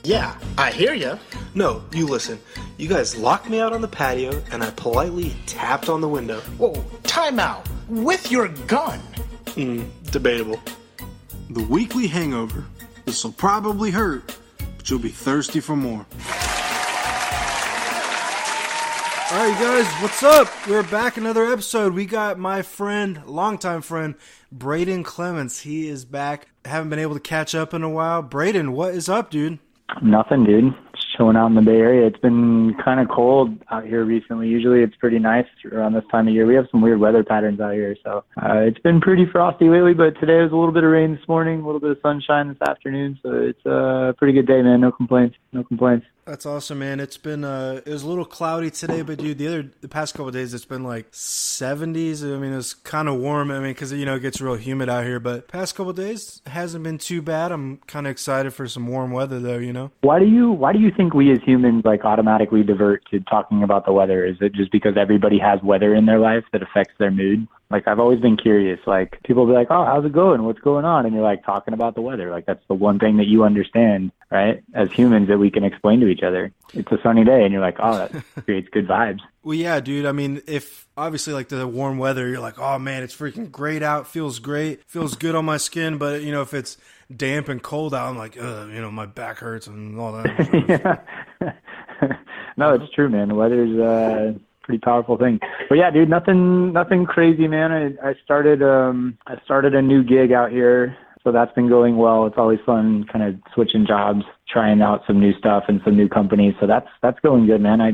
Yeah, I hear ya. No, you listen. You guys locked me out on the patio, and I politely tapped on the window. Whoa, time out. With your gun. Debatable. The weekly hangover. This'll probably hurt, but you'll be thirsty for more. All right, guys, what's up? We're back another episode. We got my friend, longtime friend, Braden Clements. He is back. Haven't been able to catch up in a while. Braden, what is up, dude? Nothing, dude. Just chilling out in the Bay Area. It's been kind of cold out here recently. Usually it's pretty nice around this time of year. We have some weird weather patterns out here, so it's been pretty frosty lately, but today was a little bit of rain this morning, a little bit of sunshine this afternoon, so it's a pretty good day, man. No complaints. No complaints. That's awesome, man. It's been it was a little cloudy today, but dude, the past couple of days it's been like 70s. I mean, it's kind of warm. I mean, because it gets real humid out here. But past couple of days hasn't been too bad. I'm kind of excited for some warm weather, though. Why do you think we as humans automatically divert to talking about the weather? Is it just because everybody has weather in their life that affects their mood? I've always been curious. People will be like, "Oh, how's it going? What's going on?" And you're talking about the weather. That's the one thing that you understand, right? As humans, that we can explain to each other. It's a sunny day, and you're like, "Oh, that creates good vibes." Well, yeah, dude. I mean, if obviously the warm weather, you're like, "Oh man, it's freaking great out. Feels great. Feels good on my skin." But if it's damp and cold out, I'm like, "Ugh," my back hurts and all that. Yeah. No, it's true, man. The weather's pretty powerful thing. But yeah, dude, nothing crazy, man. I started a new gig out here, so that's been going well. It's always fun kind of switching jobs, trying out some new stuff and some new companies. So that's going good, man. I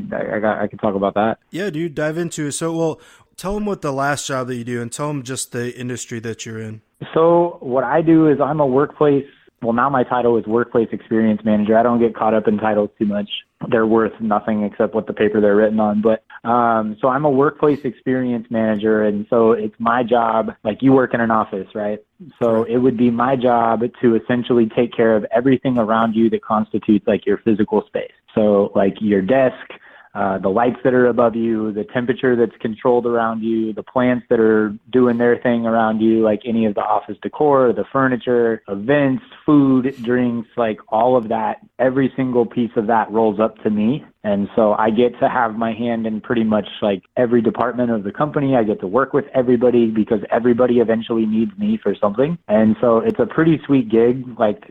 could talk about that. Yeah, dude, dive into it. So, well, tell them what the last job that you do and tell them just the industry that you're in. So what I do is I'm a workplace, well, now my title is Workplace Experience Manager. I don't get caught up in titles too much. They're worth nothing except what the paper they're written on. But so I'm a Workplace Experience Manager, and so it's my job, you work in an office, right? So it would be my job to essentially take care of everything around you that constitutes your physical space. So your desk, the lights that are above you, the temperature that's controlled around you, the plants that are doing their thing around you, any of the office decor, the furniture, events, food, drinks, all of that, every single piece of that rolls up to me. And so I get to have my hand in pretty much every department of the company. I get to work with everybody because everybody eventually needs me for something. And so it's a pretty sweet gig,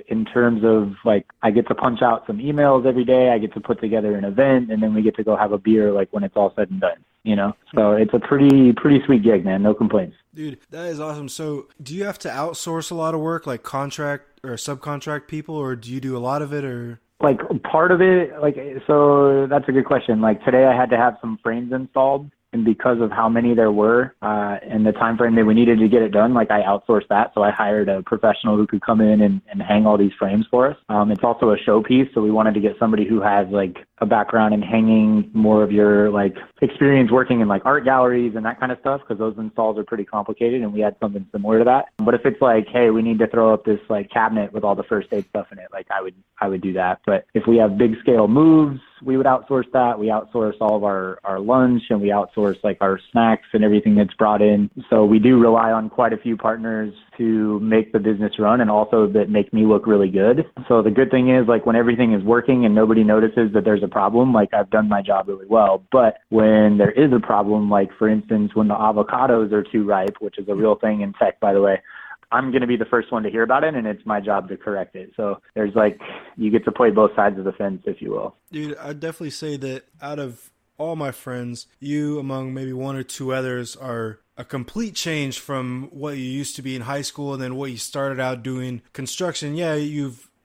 in terms of I get to punch out some emails every day. I get to put together an event, and then we get to go have a beer when it's all said and done, So it's a pretty sweet gig, man. No complaints. Dude, that is awesome. So do you have to outsource a lot of work, contract or subcontract people, or do you do a lot of it, or? Part of it, so that's a good question. Today I had to have some frames installed, and because of how many there were and the time frame that we needed to get it done, I outsourced that. So I hired a professional who could come in and hang all these frames for us. It's also a showpiece, so we wanted to get somebody who has a background in hanging, more of your experience working in art galleries and that kind of stuff, because those installs are pretty complicated, and we had something similar to that. But if it's hey, we need to throw up this cabinet with all the first aid stuff in it, I would do that. But if we have big scale moves, we would outsource that. We outsource all of our lunch, and we outsource our snacks and everything that's brought in. So we do rely on quite a few partners to make the business run, and also that make me look really good. So the good thing is when everything is working and nobody notices that there's a problem, I've done my job really well. But when there is a problem, for instance, when the avocados are too ripe, which is a real thing in tech, by the way, I'm going to be the first one to hear about it, and it's my job to correct it. So there's you get to play both sides of the fence, if you will. Dude, I'd definitely say that out of all my friends, you, among maybe one or two others, are a complete change from what you used to be in high school and then what you started out doing construction. Yeah,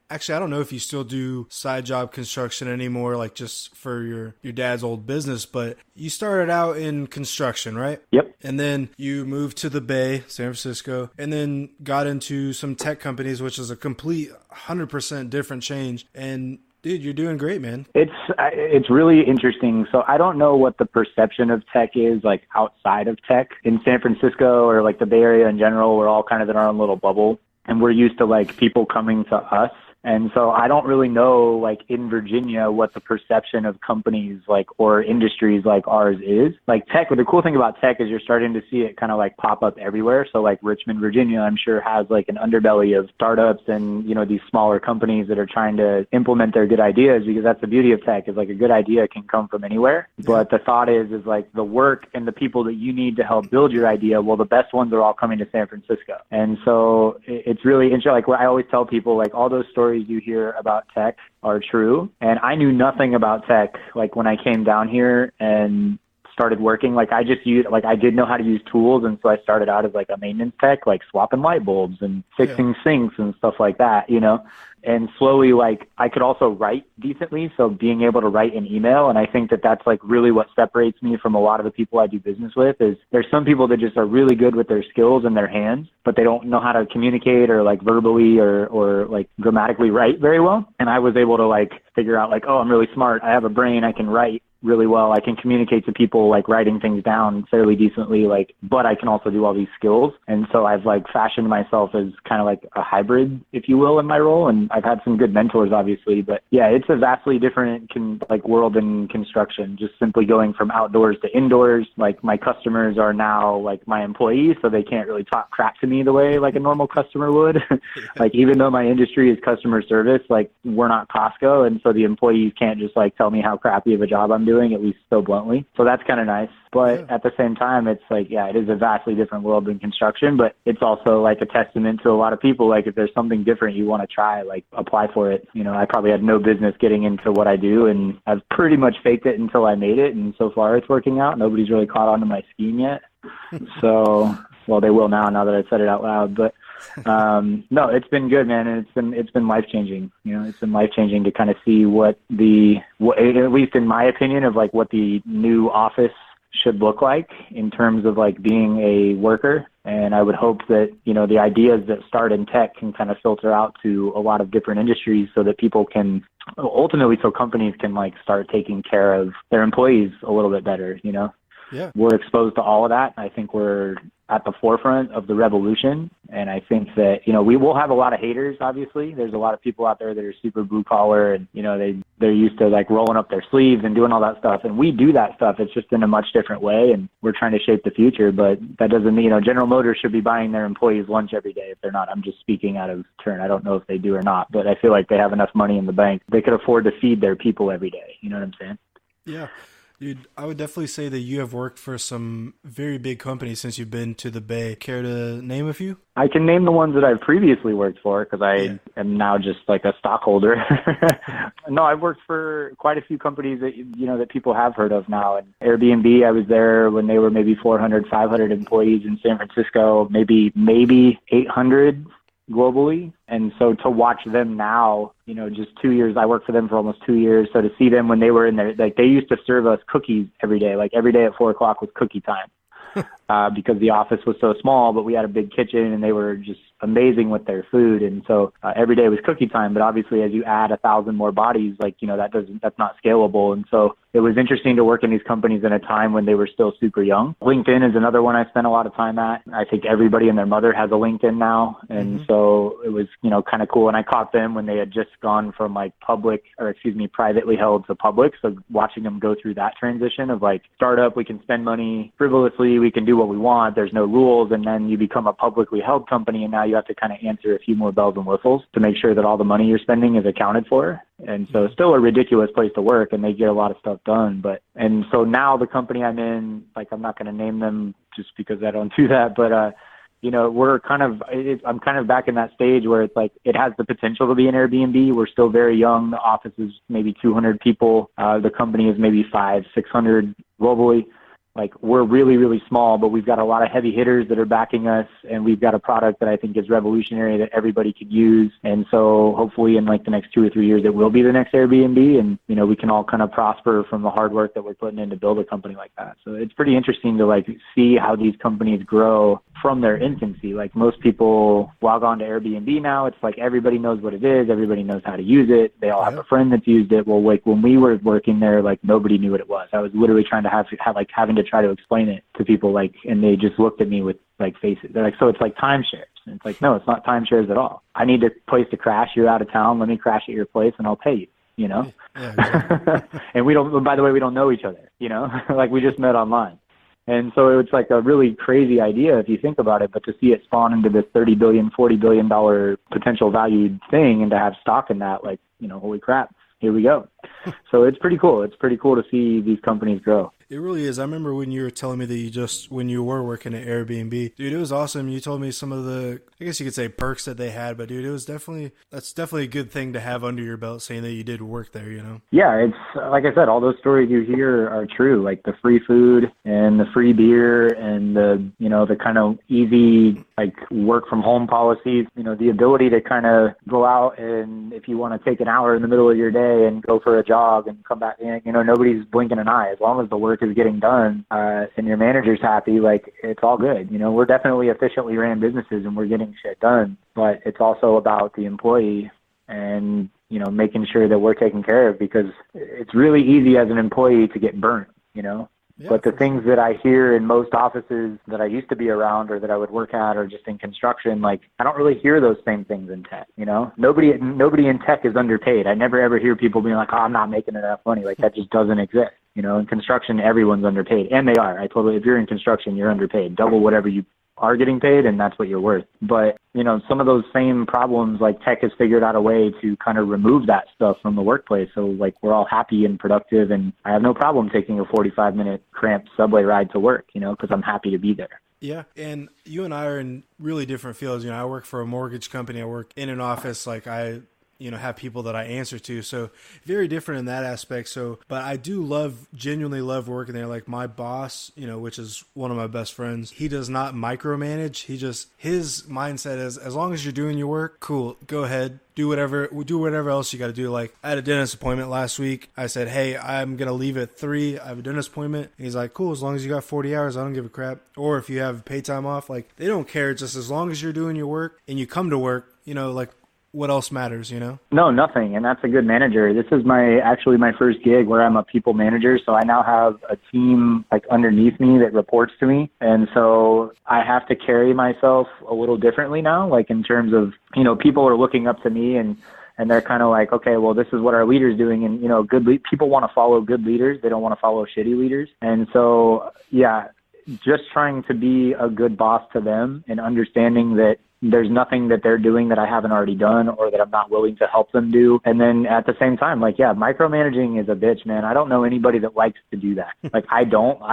actually, I don't know if you still do side job construction anymore, just for your dad's old business, but you started out in construction, right? Yep. And then you moved to the Bay, San Francisco, and then got into some tech companies, which is a complete 100% different change. And dude, you're doing great, man. It's really interesting. So I don't know what the perception of tech is outside of tech. In San Francisco or the Bay Area in general, we're all kind of in our own little bubble. And we're used to people coming to us And so I don't really know, like, in Virginia, what the perception of companies like, or industries like ours is. Like tech, the cool thing about tech is you're starting to see it kind of like pop up everywhere. So like Richmond, Virginia, I'm sure has like an underbelly of startups and, you know, these smaller companies that are trying to implement their good ideas, because that's the beauty of tech, is like a good idea can come from anywhere. But the thought is like the work and the people that you need to help build your idea, well, the best ones are all coming to San Francisco. And so it's really interesting. Like what I always tell people, like all those stories you hear about tech are true. And I knew nothing about tech, like when I came down here and started working. Like I just used, like I did know how to use tools. And so I started out as like a maintenance tech, like swapping light bulbs and fixing sinks and stuff like that, you know. And slowly, like, I could also write decently, so being able to write an email. And I think that that's, like, really what separates me from a lot of the people I do business with, is there's some people that just are really good with their skills and their hands, but they don't know how to communicate or, like, verbally or like, grammatically write very well. And I was able to, like, figure out, like, oh, I'm really smart. I have a brain. I can write really well. I can communicate to people, like, writing things down fairly decently, like, but I can also do all these skills. And so I've like fashioned myself as kind of like a hybrid, if you will, in my role. And I've had some good mentors, obviously, but yeah, it's a vastly different world in construction, just simply going from outdoors to indoors. Like my customers are now like my employees, so they can't really talk crap to me the way like a normal customer would. Like, even though my industry is customer service, like we're not Costco. And so the employees can't just like tell me how crappy of a job I'm doing, at least so bluntly. So that's kind of nice. But at the same time, it's like, yeah, it is a vastly different world than construction, but it's also like a testament to a lot of people. Like if there's something different you want to try, like apply for it. You know, I probably had no business getting into what I do, and I've pretty much faked it until I made it. And so far it's working out. Nobody's really caught on to my scheme yet. So, well, they will now that I said it out loud, but no, it's been good, man. And it's been life-changing. You know, it's been life-changing to kind of see what at least in my opinion, of like what the new office should look like in terms of like being a worker. And I would hope that, you know, the ideas that start in tech can kind of filter out to a lot of different industries, so that people can ultimately, so companies can like start taking care of their employees a little bit better, you know? Yeah. We're exposed to all of that. I think we're at the forefront of the revolution. And I think that, you know, we will have a lot of haters, obviously. There's a lot of people out there that are super blue collar and, you know, they're used to like rolling up their sleeves and doing all that stuff. And we do that stuff. It's just in a much different way. And we're trying to shape the future. But that doesn't mean, you know, General Motors should be buying their employees lunch every day if they're not. I'm just speaking out of turn. I don't know if they do or not, but I feel like they have enough money in the bank. They could afford to feed their people every day. You know what I'm saying? Yeah. Dude, I would definitely say that you have worked for some very big companies since you've been to the Bay. Care to name a few? I can name the ones that I've previously worked for, because I am now just like a stockholder. No, I've worked for quite a few companies that, you know, that people have heard of now. And Airbnb, I was there when they were maybe 400, 500 employees in San Francisco, maybe 800 globally. And so to watch them now, you know, just 2 years, I worked for them for almost 2 years. So to see them when they were in there, like they used to serve us cookies every day, like every day at 4:00 was cookie time. Because the office was so small, but we had a big kitchen and they were just amazing with their food. And so every day was cookie time. But obviously, as you add 1,000 more bodies, like, you know, that's not scalable. And so it was interesting to work in these companies in a time when they were still super young. LinkedIn is another one I spent a lot of time at. I think everybody and their mother has a LinkedIn now. And so it was, you know, kind of cool. And I caught them when they had just gone from like privately held to public. So watching them go through that transition of like startup, we can spend money frivolously, we can do what we want, there's no rules. And then you become a publicly held company, and now you have to kind of answer a few more bells and whistles to make sure that all the money you're spending is accounted for. And so it's still a ridiculous place to work, and they get a lot of stuff done. And so now the company I'm in, like, I'm not going to name them just because I don't do that, but, you know, I'm kind of back in that stage where it's like, it has the potential to be an Airbnb. We're still very young. The office is maybe 200 people. The company is maybe 500-600 globally. Like, we're really, really small, but we've got a lot of heavy hitters that are backing us, and we've got a product that I think is revolutionary that everybody could use. And so hopefully in like the next 2 or 3 years, it will be the next Airbnb, and, you know, we can all kind of prosper from the hard work that we're putting in to build a company like that. So it's pretty interesting to like see how these companies grow from their infancy. Like, most people log on to Airbnb now. It's like everybody knows what it is. Everybody knows how to use it. They all have a friend that's used it. Well, like when we were working there, like nobody knew what it was. I was literally trying to having to try to explain it to people, like, and they just looked at me with like faces. They're like, so it's like timeshares. And it's like, no, it's not timeshares at all. I need a place to crash. You're out of town. Let me crash at your place and I'll pay you, you know? Yeah, exactly. And by the way, we don't know each other, you know, like we just met online. And so it's like a really crazy idea if you think about it, but to see it spawn into this $30 billion, $40 billion potential valued thing and to have stock in that, like, you know, holy crap, here we go. So it's pretty cool. It's pretty cool to see these companies grow. It really is. I remember when you were telling me that when you were working at Airbnb, dude, it was awesome. You told me some of the, I guess you could say perks that they had, but dude, that's definitely a good thing to have under your belt saying that you did work there, you know? Yeah, it's like I said, all those stories you hear are true, like the free food and the free beer and the, you know, the kind of easy, like work from home policies, you know, the ability to kind of go out and if you want to take an hour in the middle of your day and go for a jog and come back, you know, nobody's blinking an eye. As long as the work is getting done and your manager's happy, like it's all good. You know, we're definitely efficiently ran businesses and we're getting shit done, but it's also about the employee and, you know, making sure that we're taken care of, because it's really easy as an employee to get burnt, you know. Yeah, but the things that I hear in most offices that I used to be around or that I would work at or just in construction, like I don't really hear those same things in tech, you know. Nobody in tech is underpaid. I never ever hear people being like, oh, I'm not making enough money. Like that just doesn't exist. You know, in construction, everyone's underpaid, and they are. If you're in construction, you're underpaid. Double whatever you are getting paid, and that's what you're worth. But, you know, some of those same problems, like tech has figured out a way to kind of remove that stuff from the workplace. So, like, we're all happy and productive, and I have no problem taking a 45-minute cramped subway ride to work, you know, because I'm happy to be there. Yeah, and you and I are in really different fields. You know, I work for a mortgage company. I work in an office. Like have people that I answer to. So very different in that aspect. So, but I do genuinely love working there. Like my boss, you know, which is one of my best friends, he does not micromanage. His mindset is, as long as you're doing your work, cool, go ahead. Do whatever else you got to do. Like I had a dentist appointment last week. I said, hey, I'm going to leave at 3. I have a dentist appointment. And he's like, cool. As long as you got 40 hours, I don't give a crap. Or if you have paid time off, like they don't care. Just as long as you're doing your work and you come to work, you know, like what else matters, you know? No, nothing. And that's a good manager. This is actually my first gig where I'm a people manager. So I now have a team like underneath me that reports to me. And so I have to carry myself a little differently now, like in terms of, you know, people are looking up to me and they're kind of like, okay, well, this is what our leader's doing. And, you know, people want to follow good leaders. They don't want to follow shitty leaders. And so, yeah, just trying to be a good boss to them and understanding that there's nothing that they're doing that I haven't already done or that I'm not willing to help them do. And then at the same time, like, yeah, micromanaging is a bitch, man. I don't know anybody that likes to do that. Like, I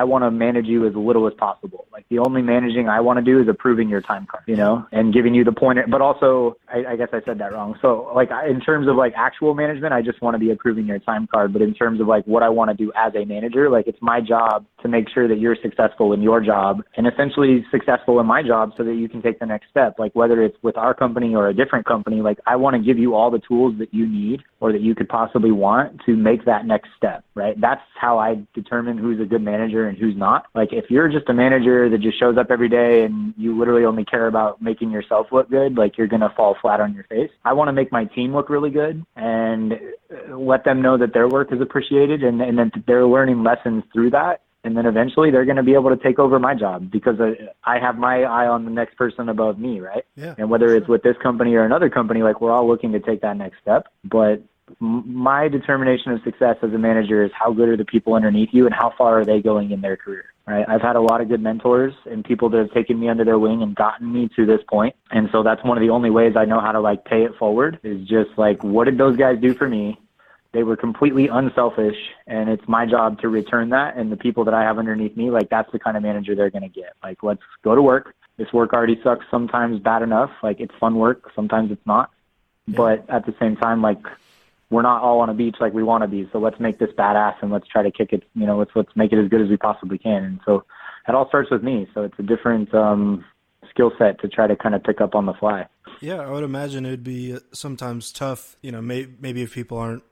want to manage you as little as possible. Like, the only managing I want to do is approving your time card, you know, and giving you the pointer. But also, I guess I said that wrong. So, like, in terms of, like, actual management, I just want to be approving your time card. But in terms of, like, what I want to do as a manager, like, it's my job to make sure that you're successful in your job and essentially successful in my job so that you can take the next step. Like, whether it's with our company or a different company, like I want to give you all the tools that you need or that you could possibly want to make that next step, right? That's how I determine who's a good manager and who's not. Like if you're just a manager that just shows up every day and you literally only care about making yourself look good, like you're going to fall flat on your face. I want to make my team look really good and let them know that their work is appreciated and then they're learning lessons through that. And then eventually they're going to be able to take over my job because I have my eye on the next person above me, right? Yeah. And whether it's with this company or another company, like we're all looking to take that next step. But my determination of success as a manager is how good are the people underneath you and how far are they going in their career, right? I've had a lot of good mentors and people that have taken me under their wing and gotten me to this point. And so that's one of the only ways I know how to like pay it forward is just like, what did those guys do for me? They were completely unselfish, and it's my job to return that. And the people that I have underneath me, like that's the kind of manager they're going to get. Like, let's go to work. This work already sucks sometimes bad enough. Like, it's fun work. Sometimes it's not. Yeah. But at the same time, like, we're not all on a beach like we want to be. So let's make this badass and let's try to kick it. You know, let's make it as good as we possibly can. And so it all starts with me. So it's a different skill set to try to kind of pick up on the fly. Yeah, I would imagine it would be sometimes tough, you know, maybe if people aren't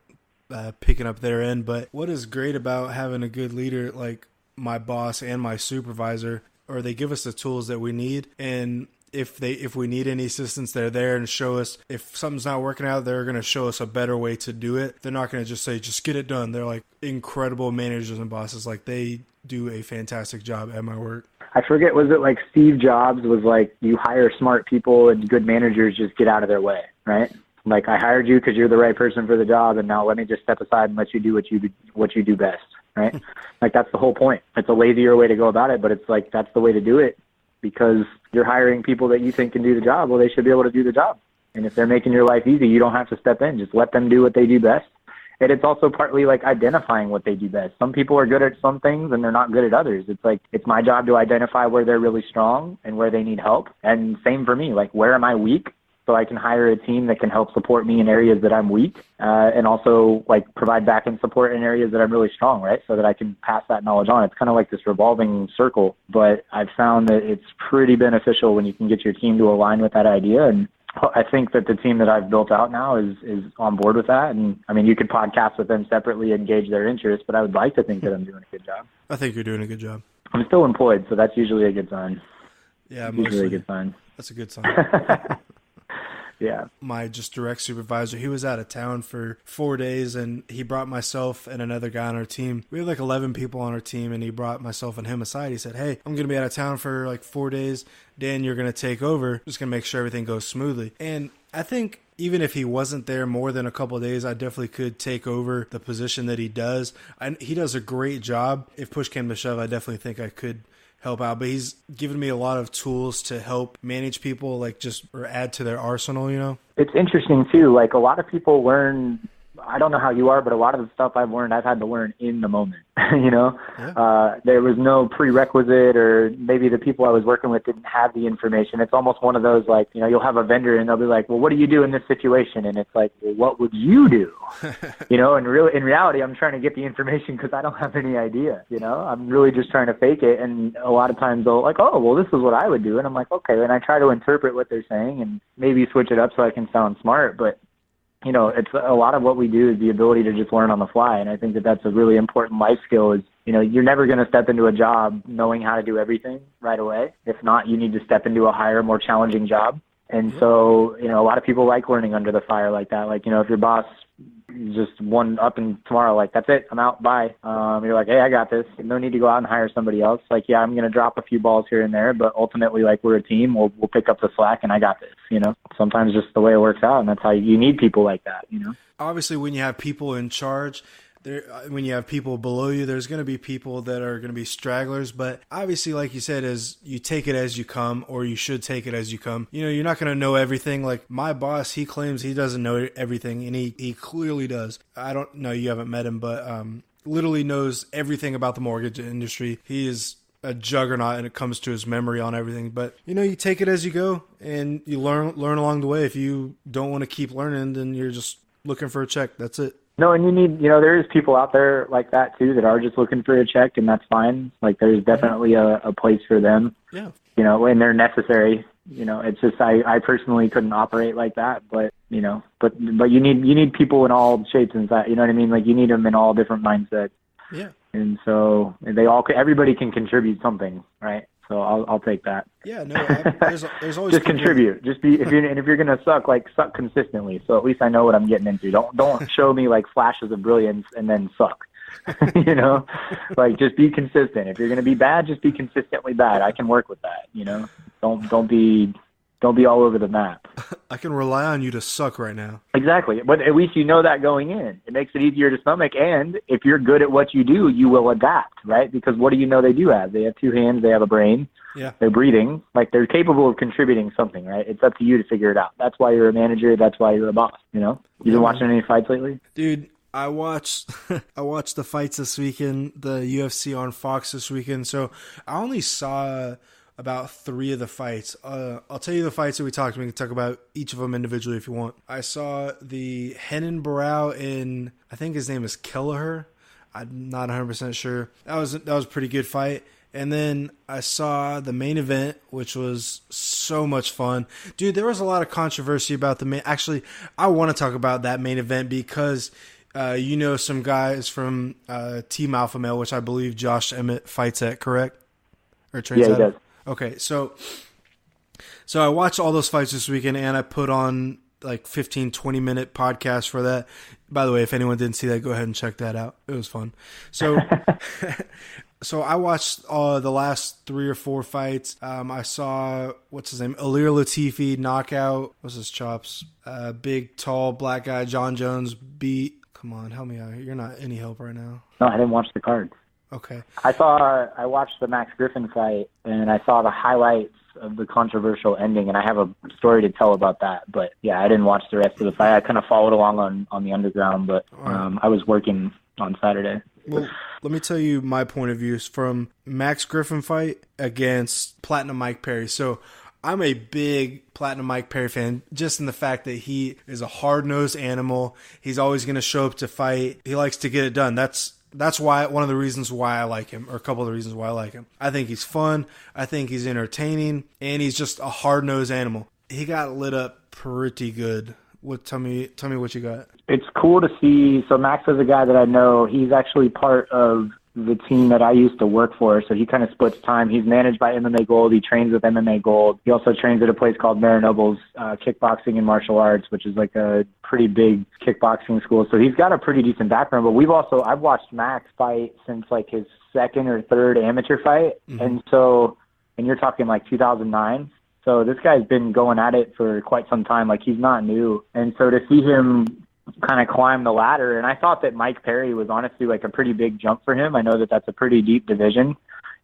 picking up their end. But what is great about having a good leader like my boss and my supervisor, or they give us the tools that we need, and if we need any assistance, they're there and show us. If something's not working out, they're going to show us a better way to do it. They're not going to just say, just get it done. They're like incredible managers and bosses. Like they do a fantastic job at my work. I forget, was it like Steve Jobs was like, you hire smart people and good managers just get out of their way, right? Like, I hired you because you're the right person for the job, and now let me just step aside and let you do what you do best, right? Like, that's the whole point. It's a lazier way to go about it, but it's like, that's the way to do it, because you're hiring people that you think can do the job. Well, they should be able to do the job. And if they're making your life easy, you don't have to step in. Just let them do what they do best. And it's also partly like identifying what they do best. Some people are good at some things and they're not good at others. It's like, it's my job to identify where they're really strong and where they need help. And same for me, like, where am I weak? So I can hire a team that can help support me in areas that I'm weak, and also like provide back end support in areas that I'm really strong, right? So that I can pass that knowledge on. It's kind of like this revolving circle, but I've found that it's pretty beneficial when you can get your team to align with that idea. And I think that the team that I've built out now is on board with that. And I mean, you could podcast with them separately and gauge their interest, but I would like to think that I'm doing a good job. I think you're doing a good job. I'm still employed, so that's usually a good sign. Yeah, usually a good sign. That's a good sign. Yeah. My just direct supervisor, he was out of town for 4 days, and he brought myself and another guy on our team. We have like 11 people on our team, and he brought myself and him aside. He said, hey, I'm going to be out of town for like 4 days. Dan, you're going to take over. Just going to make sure everything goes smoothly. And I think even if he wasn't there more than a couple of days, I definitely could take over the position that he does. He does a great job. If push came to shove, I definitely think I could help out, but he's given me a lot of tools to help manage people, like just, or add to their arsenal, you know? It's interesting too. Like, a lot of people learn, I don't know how you are, but a lot of the stuff I've learned, I've had to learn in the moment, you know? Yeah. There was no prerequisite, or maybe the people I was working with didn't have the information. It's almost one of those, like, you know, you'll have a vendor and they'll be like, well, what do you do in this situation? And it's like, well, what would you do? You know, and really, in reality, I'm trying to get the information because I don't have any idea, you know? I'm really just trying to fake it. And a lot of times they'll like, oh, well, this is what I would do. And I'm like, okay. And I try to interpret what they're saying and maybe switch it up so I can sound smart. But you know, it's a lot of what we do is the ability to just learn on the fly. And I think that that's a really important life skill is, you know, you're never going to step into a job knowing how to do everything right away. If not, you need to step into a higher, more challenging job. And so, you know, a lot of people like learning under the fire like that. Like, you know, if your boss just one up and tomorrow, like, that's it, I'm out, bye. You're like, hey, I got this. No need to go out and hire somebody else. Like, yeah, I'm going to drop a few balls here and there, but ultimately, like, we're a team. We'll pick up the slack, and I got this, you know? Sometimes just the way it works out, and that's how you need people like that, you know? Obviously, when you have people in charge, when you have people below you, there's going to be people that are going to be stragglers. But obviously, like you said, is you take it as you come, or you should take it as you come. You know, you're not going to know everything. Like my boss, he claims he doesn't know everything, and he clearly does. I don't know, you haven't met him, but literally knows everything about the mortgage industry. He is a juggernaut when it comes to his memory on everything. But you know, you take it as you go, and you learn along the way. If you don't want to keep learning, then you're just looking for a check. That's it. No, and you need, you know, there's people out there like that too that are just looking for a check, and that's fine. Like, there's definitely a place for them. Yeah. You know, when they're necessary. You know, it's just I personally couldn't operate like that, but you know, but you need people in all shapes and sizes. You know what I mean? Like, you need them in all different mindsets. Yeah. And so everybody can contribute something, right? So I'll take that. Yeah, no, there's always just contribute. Just be if you're gonna suck consistently. So at least I know what I'm getting into. Don't show me like flashes of brilliance and then suck. You know, like, just be consistent. If you're gonna be bad, just be consistently bad. I can work with that. You know, don't be all over the map. I can rely on you to suck right now. Exactly. But at least you know that going in. It makes it easier to stomach. And if you're good at what you do, you will adapt, right? Because what do you know they do have? They have two hands. They have a brain. Yeah. They're breathing. Like, they're capable of contributing something, right? It's up to you to figure it out. That's why you're a manager. That's why you're a boss, you know? You been watching any fights lately? Dude, I watched the fights this weekend, the UFC on Fox this weekend. So I only saw about 3 of the fights. I'll tell you the fights that we talked. We can talk about each of them individually if you want. I saw the Henan Barrow in, I think his name is Kelleher. I'm not 100% sure. That was a pretty good fight. And then I saw the main event, which was so much fun. Dude, there was a lot of controversy about the main. Actually, I want to talk about that main event because you know some guys from Team Alpha Male, which I believe Josh Emmett fights at, correct? Or trains yeah, he at? does. Okay, so I watched all those fights this weekend, and I put on like 15, 20-minute podcast for that. By the way, if anyone didn't see that, go ahead and check that out. It was fun. So So I watched the last 3 or 4 fights. I saw, what's his name, Ilir Latifi knockout. What's his chops? Big, tall, black guy, John Jones beat. Come on, help me out. You're not any help right now. No, I didn't watch the cards. Okay. I watched the Max Griffin fight, and I saw the highlights of the controversial ending, and I have a story to tell about that. But yeah, I didn't watch the rest of the fight. I kind of followed along on the underground, but I was working on Saturday. Well, let me tell you my point of view from Max Griffin fight against Platinum Mike Perry. So I'm a big Platinum Mike Perry fan, just in the fact that he is a hard-nosed animal. He's always going to show up to fight. He likes to get it done. That's why one of the reasons why I like him, or a couple of the reasons why I like him. I think he's fun. I think he's entertaining, and he's just a hard-nosed animal. He got lit up pretty good. Tell me what you got. It's cool to see. So Max is a guy that I know. He's actually part of the team that I used to work for, so he kind of splits time. He's managed by MMA Gold. He trains with MMA Gold. He also trains at a place called Marinoble's Kickboxing and Martial Arts, which is like a pretty big kickboxing school. So he's got a pretty decent background. But I've watched Max fight since like his second or third amateur fight, and you're talking like 2009. So this guy's been going at it for quite some time. Like, he's not new. And so to see him kind of climb the ladder, and I thought that Mike Perry was honestly like a pretty big jump for him. I know that that's a pretty deep division.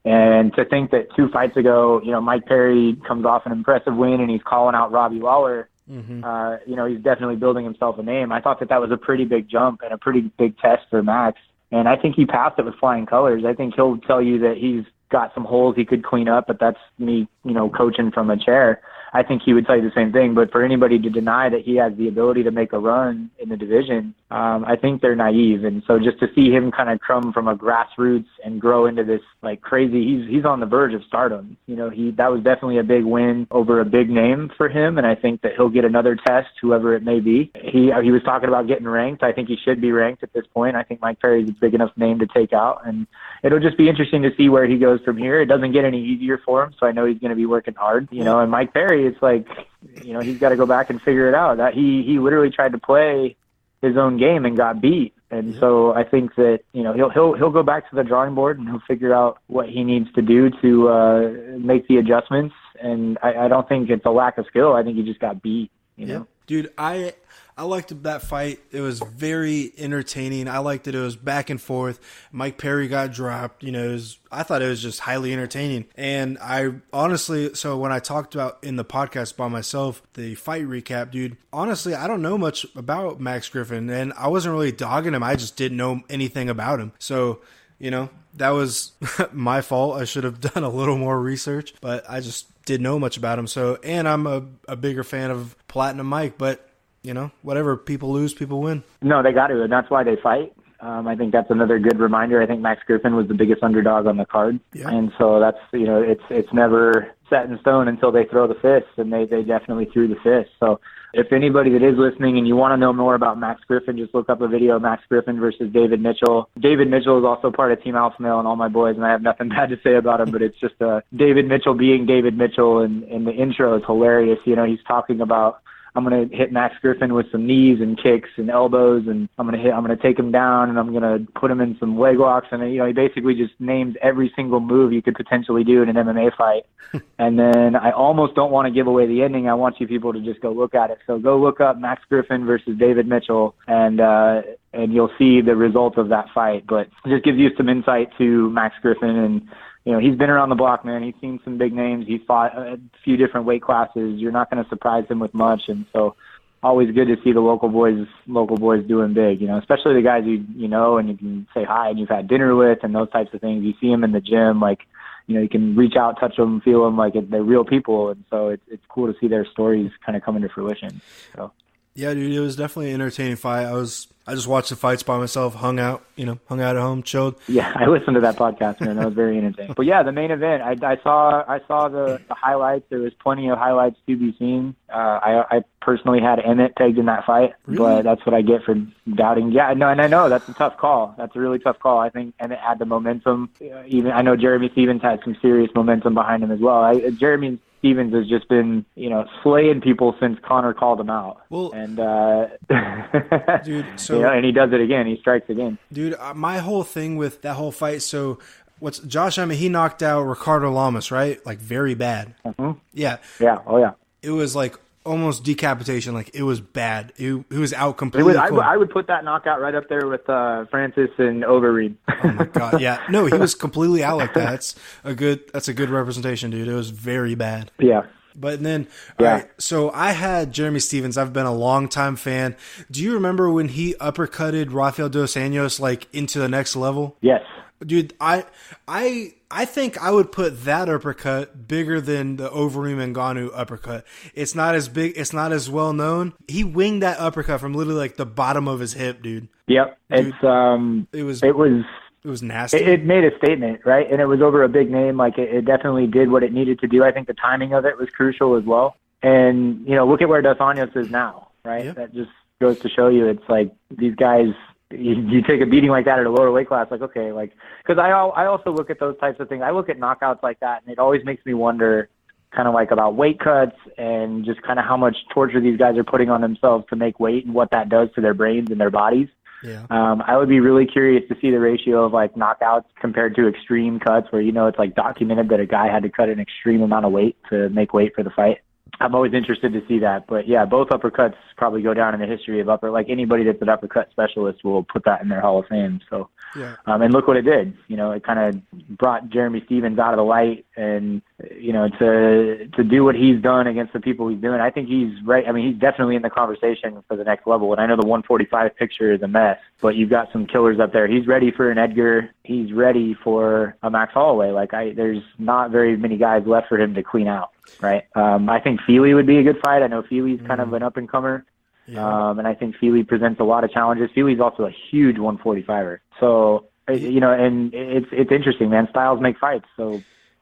And to think that 2 fights ago, Mike Perry comes off an impressive win and he's calling out Robbie Lawler, he's definitely building himself a name. I thought that was a pretty big jump and a pretty big test for Max. And I think he passed it with flying colors. I think he'll tell you that he's got some holes he could clean up, but that's me, coaching from a chair. I think he would tell you the same thing. But for anybody to deny that he has the ability to make a run in the division, I think they're naive. And so just to see him kind of come from a grassroots and grow into this like crazy, he's on the verge of stardom. That was definitely a big win over a big name for him. And I think that he'll get another test, whoever it may be. He was talking about getting ranked. I think he should be ranked at this point. I think Mike Perry's a big enough name to take out, and it'll just be interesting to see where he goes from here. It doesn't get any easier for him, so I know he's going to be working hard. And Mike Perry, it's like, he's got to go back and figure it out. That he literally tried to play his own game and got beat. And so I think that, he'll go back to the drawing board and he'll figure out what he needs to do to make the adjustments. And I don't think it's a lack of skill. I think he just got beat, know. Dude, I liked that fight. It was very entertaining. I liked that it was back and forth. Mike Perry got dropped. I thought it was just highly entertaining. And I honestly, so when I talked about in the podcast by myself, the fight recap, dude, honestly, I don't know much about Max Griffin, and I wasn't really dogging him. I just didn't know anything about him. So, that was my fault. I should have done a little more research, but I just didn't know much about him. So, and I'm a bigger fan of Platinum Mike, but whatever, people lose, people win. No, they got to, and that's why they fight. I think that's another good reminder. I think Max Griffin was the biggest underdog on the card. Yeah. And so that's, it's never set in stone until they throw the fists, and they definitely threw the fists. So if anybody that is listening and you want to know more about Max Griffin, just look up a video of Max Griffin versus David Mitchell. David Mitchell is also part of Team Alpha Male and all my boys, and I have nothing bad to say about him, but it's just David Mitchell being David Mitchell, and the intro is hilarious. He's talking about, I'm going to hit Max Griffin with some knees and kicks and elbows, and I'm going to take him down, and I'm going to put him in some leg locks. And, he basically just names every single move you could potentially do in an MMA fight. And then I almost don't want to give away the ending. I want you people to just go look at it. So go look up Max Griffin versus David Mitchell, and you'll see the result of that fight. But it just gives you some insight to Max Griffin, and he's been around the block, man. He's seen some big names. He's fought a few different weight classes. You're not going to surprise him with much. And so always good to see the local boys doing big, especially the guys you know and you can say hi and you've had dinner with and those types of things. You see them in the gym, like, you can reach out, touch them, feel them like they're real people. And so it's cool to see their stories kind of coming to fruition. So. Yeah, dude, it was definitely an entertaining fight. I just watched the fights by myself, hung out at home, chilled. Yeah, I listened to that podcast, man. That was very entertaining. But yeah, the main event, I saw the highlights. There was plenty of highlights to be seen. I personally had Emmett pegged in that fight, really? But that's what I get for doubting. Yeah, no, and I know that's a tough call. That's a really tough call. I think Emmett had the momentum. Even I know Jeremy Stevens had some serious momentum behind him as well. Jeremy Stevens has just been, slaying people since Connor called him out. Well, and dude, so and he does it again. He strikes again. Dude, my whole thing with that whole fight. So what's Josh Emmett? He knocked out Ricardo Lamas, right? Like very bad. Mm-hmm. Yeah. Yeah. Oh yeah. It was like almost decapitation. Like it was bad. He was out completely. I would put that knockout right up there with Francis and Overeem. Oh my god. Yeah. No, he was completely out like that. That's a good representation, dude. It was very bad. Yeah. But then, all right, so I had Jeremy Stephens. I've been a longtime fan. Do you remember when he uppercutted Rafael Dos Anjos like into the next level? Yes. Dude, I think I would put that uppercut bigger than the Overeem Ngannou uppercut. It's not as big. It's not as well known. He winged that uppercut from literally like the bottom of his hip, dude. Yep. Dude, it was nasty. It made a statement, right? And it was over a big name. Like it definitely did what it needed to do. I think the timing of it was crucial as well. And look at where Dos Anjos is now, right? Yep. That just goes to show you, it's like these guys. You take a beating like that at a lower weight class, like okay, like because I also look at those types of things. I look at knockouts like that, and it always makes me wonder, kind of like about weight cuts and just kind of how much torture these guys are putting on themselves to make weight and what that does to their brains and their bodies. Yeah. I would be really curious to see the ratio of like knockouts compared to extreme cuts, where it's like documented that a guy had to cut an extreme amount of weight to make weight for the fight. I'm always interested to see that. But yeah, both uppercuts probably go down in the history of like anybody that's an uppercut specialist will put that in their Hall of Fame. So, yeah. And look what it did. It kind of brought Jeremy Stephens out of the light, and to do what he's done against the people he's doing. I think he's right. I mean, he's definitely in the conversation for the next level. And I know the 145 picture is a mess, but you've got some killers up there. He's ready for an Edgar. He's ready for a Max Holloway. There's not very many guys left for him to clean out. Right. I think Feely would be a good fight. I know Feely's kind of an up-and-comer. Yeah. And I think Feely presents a lot of challenges. Feely's also a huge 145er. So, and it's interesting, man. Styles make fights. So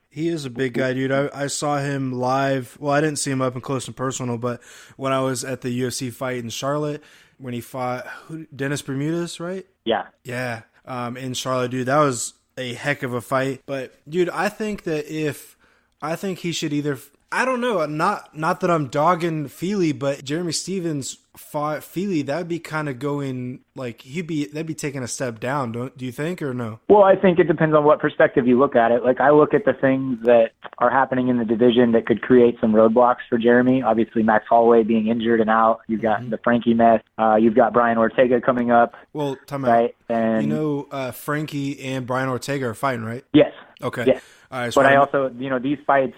he is a big guy, dude. I saw him live. Well, I didn't see him up and close and personal, but when I was at the UFC fight in Charlotte, when he fought Dennis Bermudez, right? Yeah. Yeah. In Charlotte, dude, that was a heck of a fight. But, dude, I think he should either... I don't know. Not that I'm dogging Feely, but Jeremy Stephens fought Feely. That would be kind of going like that'd be taking a step down. Do you think, or no? Well, I think it depends on what perspective you look at it. Like I look at the things that are happening in the division that could create some roadblocks for Jeremy. Obviously, Max Holloway being injured and out. You've got the Frankie mess. You've got Brian Ortega coming up. Well, time right? out. And Frankie and Brian Ortega are fighting, right? Yes. Okay. Yes. All right. So but I also, these fights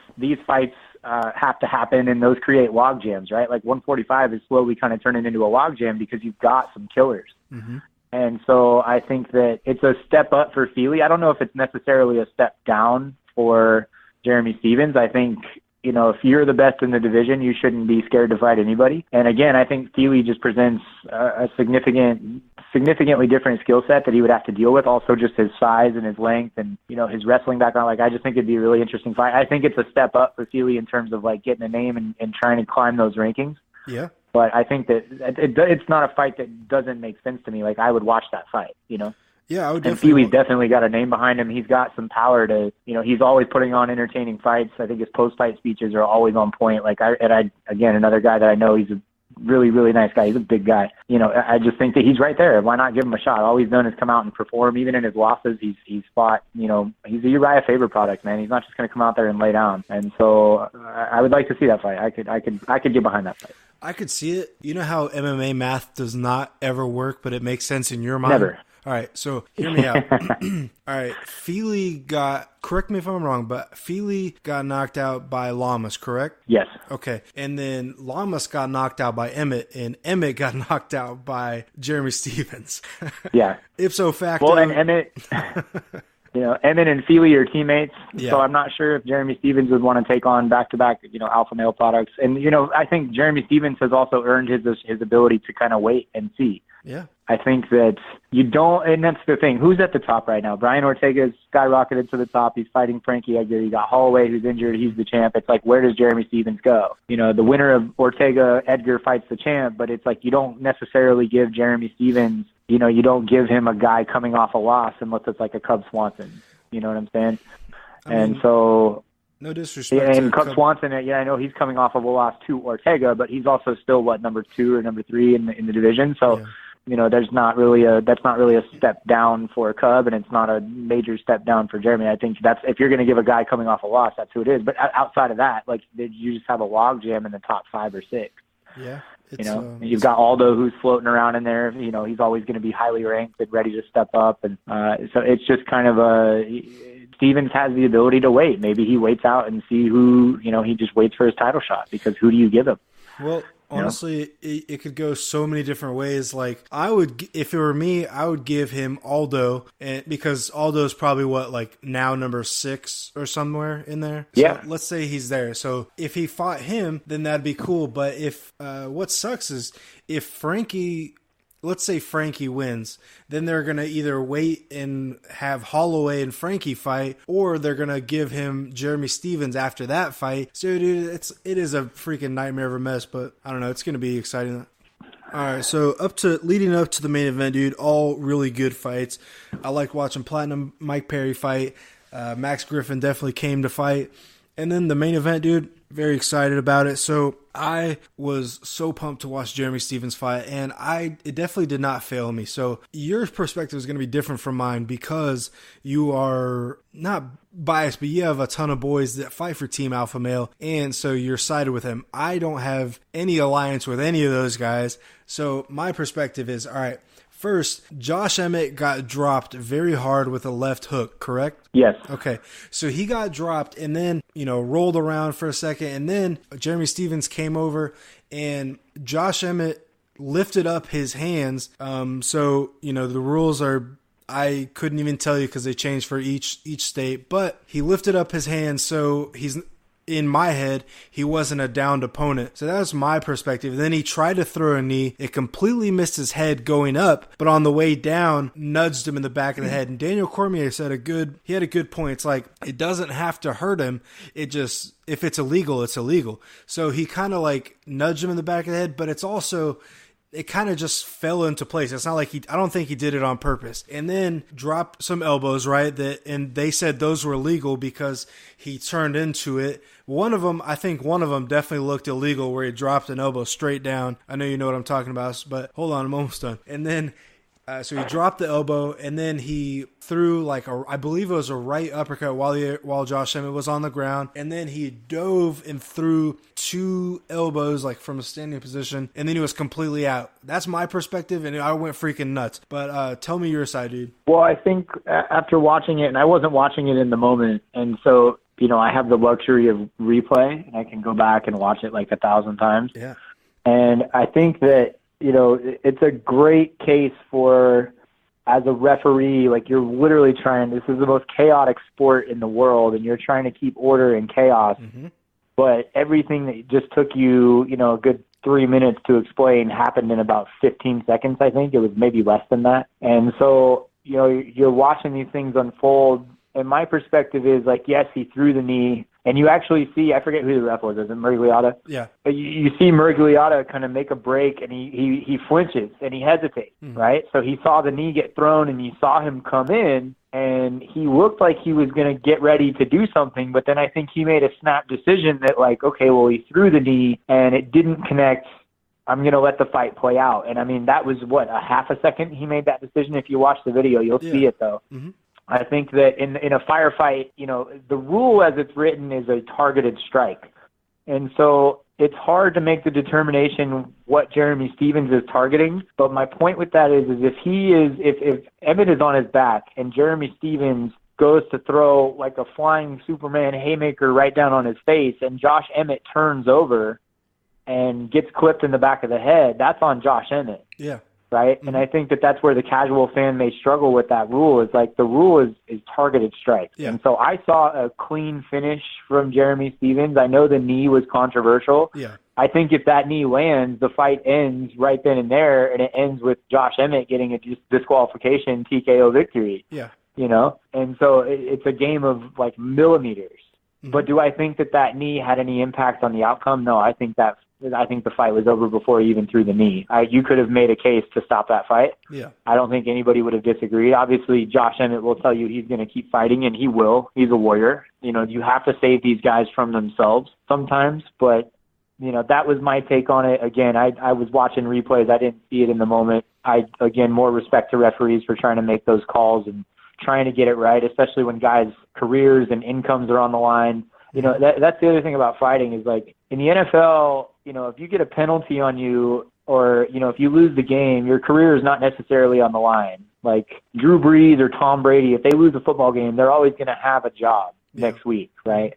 have to happen, and those create log jams, right? Like 145 is slowly kind of turning into a log jam because you've got some killers. Mm-hmm. And so I think that it's a step up for Feely. I don't know if it's necessarily a step down for Jeremy Stephens. I think, if you're the best in the division, you shouldn't be scared to fight anybody. And again, I think Feely just presents a significantly different skill set that he would have to deal with. Also just his size and his length and, his wrestling background. Like, I just think it'd be a really interesting fight. I think it's a step up for Feely in terms of like getting a name and trying to climb those rankings. Yeah. But I think that it's not a fight that doesn't make sense to me. Like, I would watch that fight, Yeah, I would and definitely. Feely's definitely got a name behind him. He's got some power to, he's always putting on entertaining fights. I think his post-fight speeches are always on point. Again, another guy that I know, he's a really, really nice guy. He's a big guy. I just think that he's right there. Why not give him a shot? All he's done is come out and perform. Even in his losses, he's fought, he's a Uriah Faber product, man. He's not just going to come out there and lay down. And so I would like to see that fight. I could get behind that fight. I could see it. You know how MMA math does not ever work, but it makes sense in your mind? Never. All right, so hear me out. All right, Feely correct me if I'm wrong, but Feely got knocked out by Lamas, correct? Yes. Okay, and then Lamas got knocked out by Emmett, and Emmett got knocked out by Jeremy Stephens. Yeah. Ipso facto. Well, and Emmett... Emmett and Feely are teammates, yeah. So I'm not sure if Jeremy Stephens would want to take on back-to-back, alpha male products. And, I think Jeremy Stephens has also earned his ability to kind of wait and see. Yeah. I think that you don't, and that's the thing. Who's at the top right now? Brian Ortega's skyrocketed to the top. He's fighting Frankie Edgar. You got Holloway, who's injured. He's the champ. It's like, where does Jeremy Stephens go? The winner of Ortega-Edgar fights the champ, but it's like you don't necessarily give Jeremy Stephens, you don't give him a guy coming off a loss unless it's like a Cub Swanson. You know what I'm saying? So... No disrespect. And Cub Swanson, I know he's coming off of a loss to Ortega, but he's also still, number 2 or number 3 in the division. So... Yeah. that's not really a step down for Cub, and it's not a major step down for Jeremy. I think that's, if you're going to give a guy coming off a loss, that's who it is. But outside of that, like, you just have a logjam in the top 5 or 6. Yeah. You've got Aldo, who's floating around in there. He's always going to be highly ranked and ready to step up. And so it's just kind of Stevens has the ability to wait. Maybe he waits out and see who, he just waits for his title shot, because who do you give him? Well, honestly, it could go so many different ways. Like, if it were me, I would give him Aldo, because Aldo's probably now number 6 or somewhere in there. So yeah. Let's say he's there. So if he fought him, then that'd be cool. But if what sucks is if Frankie. Let's say Frankie wins, then they're going to either wait and have Holloway and Frankie fight, or they're going to give him Jeremy Stevens after that fight. So, dude, it is a freaking nightmare of a mess, but I don't know. It's going to be exciting. All right, so leading up to the main event, dude, all really good fights. I like watching Platinum Mike Perry fight. Max Griffin definitely came to fight. And then the main event, dude, very excited about it. So I was so pumped to watch Jeremy Stevens fight, and it definitely did not fail me. So your perspective is going to be different from mine, because you are not biased, but you have a ton of boys that fight for Team Alpha Male, and so you're sided with him. I don't have any alliance with any of those guys. So my perspective is, all right, first, Josh Emmett got dropped very hard with a left hook, correct? Yes. Okay. So he got dropped and then, rolled around for a second. And then Jeremy Stevens came over and Josh Emmett lifted up his hands. So, the rules are, I couldn't even tell you because they changed for each state. But he lifted up his hands, so in my head, he wasn't a downed opponent. So that was my perspective. Then he tried to throw a knee. It completely missed his head going up, but on the way down, nudged him in the back of the head. And Daniel Cormier he had a good point. It's like, it doesn't have to hurt him. It just, if it's illegal, it's illegal. So he kind of nudged him in the back of the head, but it's also, it kind of just fell into place. It's not like I don't think he did it on purpose. And then dropped some elbows, right? And they said those were legal because he turned into it. I think one of them definitely looked illegal, where he dropped an elbow straight down. I know you know what I'm talking about, but hold on, I'm almost done. And then, so he dropped the elbow, and then he threw I believe it was a right uppercut while Josh Emmett was on the ground, and then he dove and threw 2 elbows from a standing position, and then he was completely out. That's my perspective, and I went freaking nuts. But tell me your side, dude. Well, I think after watching it, and I wasn't watching it in the moment, and so I have the luxury of replay, and I can go back and watch it 1,000 times. Yeah. And I think that it's a great case for, as a referee, you're literally this is the most chaotic sport in the world, and you're trying to keep order in chaos. Mm-hmm. But everything that just took you, a good 3 minutes to explain happened in about 15 seconds, I think. It was maybe less than that. And so, you're watching these things unfold, and my perspective is, yes, he threw the knee. And you actually see, I forget who the ref was, is it Murgliata? Yeah. But you see Murgliata kind of make a break, and he flinches, and he hesitates, right? So he saw the knee get thrown, and you saw him come in, and he looked like he was going to get ready to do something, but then I think he made a snap decision that, okay, well, he threw the knee, and it didn't connect. I'm going to let the fight play out. And, I mean, that was, a half a second he made that decision? If you watch the video, you'll see it, though. Mm-hmm. I think that in a firefight, the rule as it's written is a targeted strike. And so it's hard to make the determination what Jeremy Stevens is targeting. But my point with that is if Emmett is on his back and Jeremy Stevens goes to throw a flying Superman haymaker right down on his face, and Josh Emmett turns over and gets clipped in the back of the head, that's on Josh Emmett. Yeah. Right? Mm-hmm. And I think that's where the casual fan may struggle with that rule, is the rule is targeted strikes. Yeah. And so I saw a clean finish from Jeremy Stevens. I know the knee was controversial. Yeah. I think if that knee lands, the fight ends right then and there, and it ends with Josh Emmett getting a disqualification TKO victory. Yeah. And so it's a game of millimeters. Mm-hmm. But do I think that knee had any impact on the outcome? No, I think the fight was over before he even threw the knee. You could have made a case to stop that fight. Yeah. I don't think anybody would have disagreed. Obviously, Josh Emmett will tell you he's going to keep fighting, and he will. He's a warrior. You have to save these guys from themselves sometimes, but that was my take on it. Again, I was watching replays. I didn't see it in the moment. Again, more respect to referees for trying to make those calls and trying to get it right, especially when guys' careers and incomes are on the line. That's the other thing about fighting is, like, in the NFL, if you get a penalty on you or, if you lose the game, your career is not necessarily on the line. Like Drew Brees or Tom Brady, if they lose a football game, they're always going to have a job next week, right?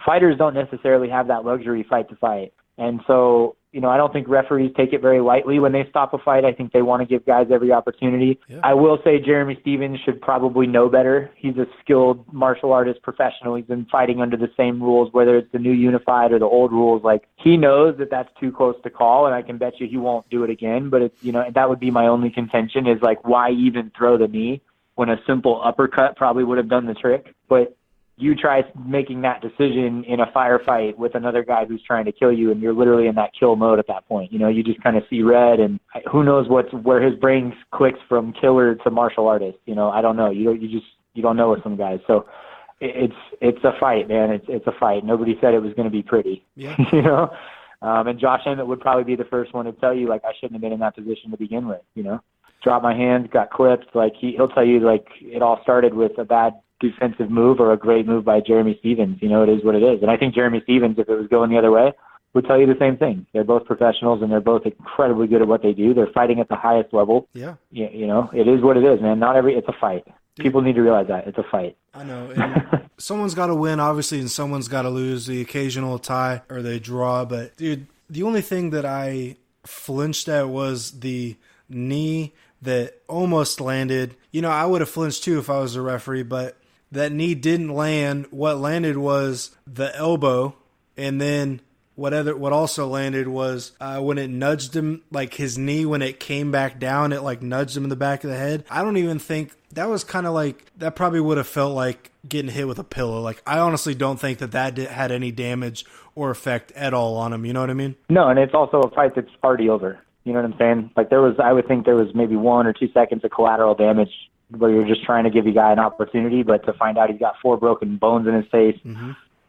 Fighters don't necessarily have that luxury fight to fight. And so, I don't think referees take it very lightly when they stop a fight. I think they want to give guys every opportunity. Yeah. I will say Jeremy Stephens should probably know better. He's a skilled martial artist professional. He's been fighting under the same rules, whether it's the new unified or the old rules. Like, he knows that that's too close to call, and I can bet you he won't do it again. But it's, that would be my only contention is, like, why even throw the knee when a simple uppercut probably would have done the trick? But you try making that decision in a firefight with another guy who's trying to kill you, and you're literally in that kill mode at that point. You just kind of see red, and who knows where his brain clicks from killer to martial artist. I don't know. You don't know with some guys. So it's a fight, man. It's a fight. Nobody said it was going to be pretty. Yeah. And Josh Emmett would probably be the first one to tell you, like, I shouldn't have been in that position to begin with. Dropped my hands, got clipped. Like, he'll tell you, like, it all started with a bad defensive move or a great move by Jeremy Stephens. It is what it is. And I think Jeremy Stephens, if it was going the other way, would tell you the same thing. They're both professionals, and they're both incredibly good at what they do. They're fighting at the highest level. Yeah. It is what it is, man. It's a fight. Dude, people need to realize that. It's a fight. I know. And someone's got to win, obviously, and someone's got to lose. The occasional tie or they draw. But, dude, the only thing that I flinched at was the knee that almost landed. I would have flinched too if I was a referee, but that knee didn't land. What landed was the elbow, and then what also landed was when it nudged him, like his knee, when it came back down, it like nudged him in the back of the head. I don't even think that was kind of like, that probably would have felt like getting hit with a pillow. Like, I honestly don't think that had any damage or effect at all on him. You know what I mean? No, and it's also a fight that's already over. You know what I'm saying? Like, I would think there was maybe 1 or 2 seconds of collateral damage where you're just trying to give the guy an opportunity, but to find out he's got 4 broken bones in his face,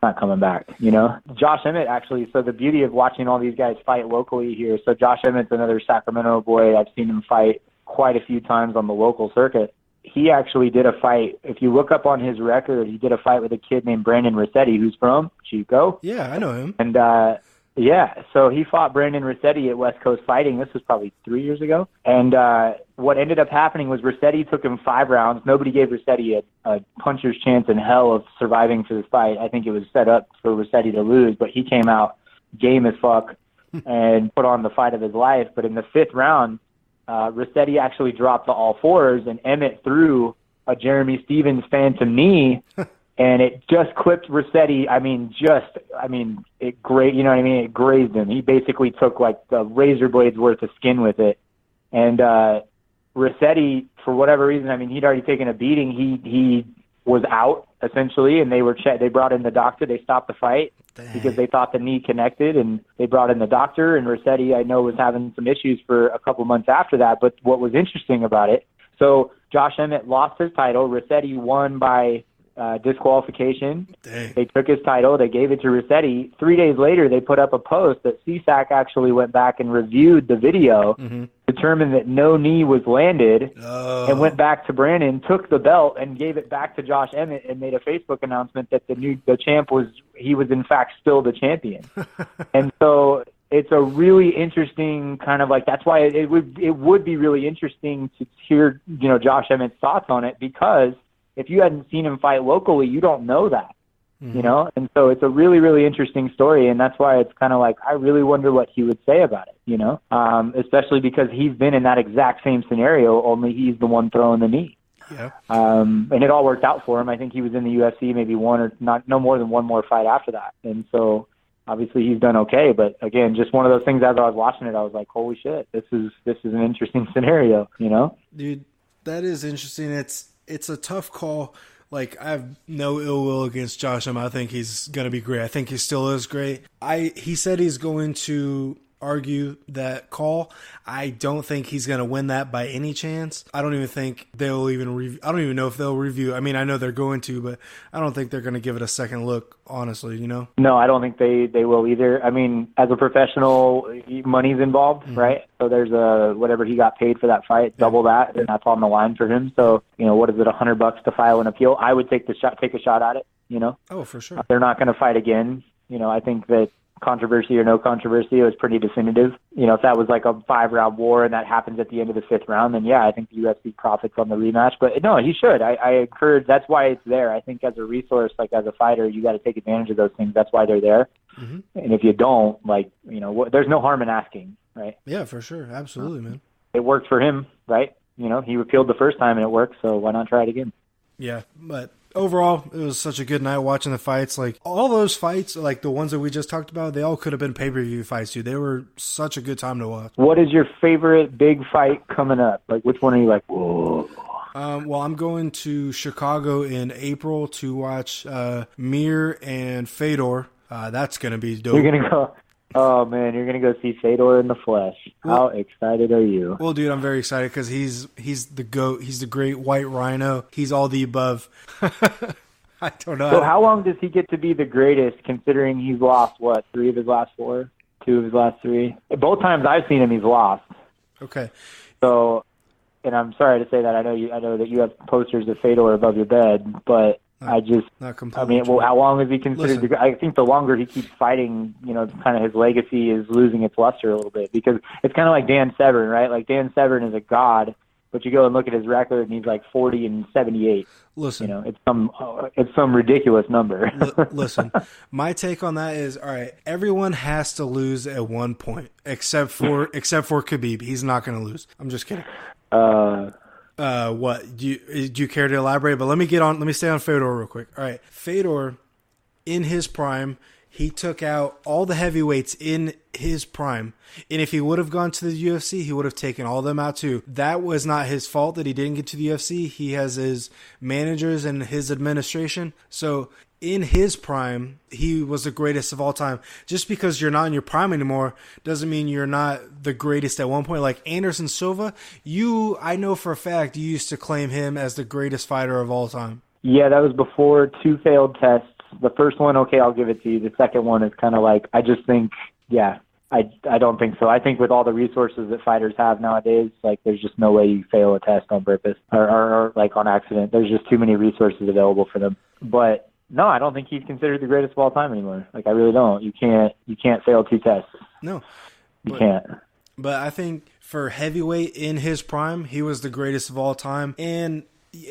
not coming back, Josh Emmett, actually, so the beauty of watching all these guys fight locally here, so Josh Emmett's another Sacramento boy. I've seen him fight quite a few times on the local circuit. He actually did a fight. If you look up on his record, he did a fight with a kid named Brandon Rossetti, who's from Chico. Yeah, I know him. And, so he fought Brandon Rossetti at West Coast Fighting. This was probably 3 years ago. And what ended up happening was Rossetti took him 5 rounds. Nobody gave Rossetti a puncher's chance in hell of surviving for this fight. I think it was set up for Rossetti to lose, but he came out game as fuck and put on the fight of his life. But in the 5th round, Rossetti actually dropped to all fours, and Emmett threw a Jeremy Stephens phantom knee. And it just clipped Rossetti. It grazed him. He basically took like a razor blade's worth of skin with it. And Rossetti, for whatever reason, he'd already taken a beating. He was out essentially, and they brought in the doctor. They stopped the fight because they thought the knee connected, and they brought in the doctor. And Rossetti, I know, was having some issues for a couple months after that. But what was interesting about it, so Josh Emmett lost his title. Rossetti won by disqualification. Dang. They took his title. They gave it to Rossetti. 3 days later, they put up a post that CSAC actually went back and reviewed the video, determined that no knee was landed, and went back to Brandon, took the belt, and gave it back to Josh Emmett, and made a Facebook announcement that the champ was in fact still the champion. And so it's a really interesting kind of like, that's why it would be really interesting to hear Josh Emmett's thoughts on it, because if you hadn't seen him fight locally, you don't know that, And so it's a really, really interesting story, and that's why it's kind of like, I really wonder what he would say about it, especially because he's been in that exact same scenario, only he's the one throwing the knee. Yeah. And it all worked out for him. I think he was in the UFC maybe no more than one more fight after that. And so obviously he's done okay, but again, just one of those things, as I was watching it, I was like, holy shit, this is an interesting scenario, Dude, that is interesting. It's a tough call. Like, I have no ill will against Josh Emmett. I think he's going to be great. I think he still is great. He said he's going to argue that call. I don't think he's going to win that by any chance. I don't even think they'll even I don't even know if they'll review. I mean, I know they're going to, but I don't think they're going to give it a second look, honestly, you know? No, I don't think they will either. I mean, as a professional, money's involved, right? So there's whatever he got paid for that fight, double that, and that's on the line for him. So, you know, what is it, $100 to file an appeal? I would take a shot at it, you know? Oh, for sure. They're not going to fight again. You know, I think that controversy or no controversy, it was pretty definitive. You know, if that was like a 5-round war and that happens at the end of the 5th round, then yeah, I think the UFC profits on the rematch. But no, he should. I encourage, that's why it's there. I think as a resource, like as a fighter, you got to take advantage of those things. That's why they're there. Mm-hmm. And if you don't, like, you know, there's no harm in asking, right? Yeah, for sure. Absolutely, man. It worked for him, right? You know, he appealed the first time and it worked, so why not try it again? Yeah, but overall, it was such a good night watching the fights. Like, all those fights, like the ones that we just talked about, they all could have been pay-per-view fights, dude. They were such a good time to watch. What is your favorite big fight coming up? Like, which one are you like, whoa? Well, I'm going to Chicago in April to watch Mir and Fedor. That's going to be dope. You're going to go... Oh, man, you're going to go see Fedor in the flesh. How excited are you? Well, dude, I'm very excited because he's the GOAT. He's the great white rhino. He's all the above. I don't know. So how long does he get to be the greatest, considering he's lost, 3 of his last 4? 2 of his last 3? Both times I've seen him, he's lost. Okay. So, and I'm sorry to say that. I know that you have posters of Fedor above your bed, but... how long is he considered? I think the longer he keeps fighting, you know, kind of his legacy is losing its luster a little bit, because it's kind of like Dan Severn, right? Like Dan Severn is a god, but you go and look at his record and he's like 40-78. Listen, you know, it's some ridiculous number. Listen, my take on that is, all right, everyone has to lose at one point, except for Khabib. He's not going to lose. I'm just kidding. What do you care to elaborate? But let me stay on Fedor real quick. All right, Fedor, in his prime, he took out all the heavyweights in his prime, and if he would have gone to the UFC, he would have taken all of them out too. That was not his fault that he didn't get to the UFC. He has his managers and his administration. So in his prime, he was the greatest of all time. Just because you're not in your prime anymore doesn't mean you're not the greatest at one point. Like Anderson Silva, I know for a fact you used to claim him as the greatest fighter of all time. Yeah, that was before 2 failed tests. The first one, okay, I'll give it to you. The second one is kind of like, I just think, yeah, I don't think so. I think with all the resources that fighters have nowadays, like there's just no way you fail a test on purpose or like on accident. There's just too many resources available for them. But no, I don't think he's considered the greatest of all time anymore. Like I really don't. You can't fail 2 tests. No, you can't. But I think for heavyweight in his prime, he was the greatest of all time. And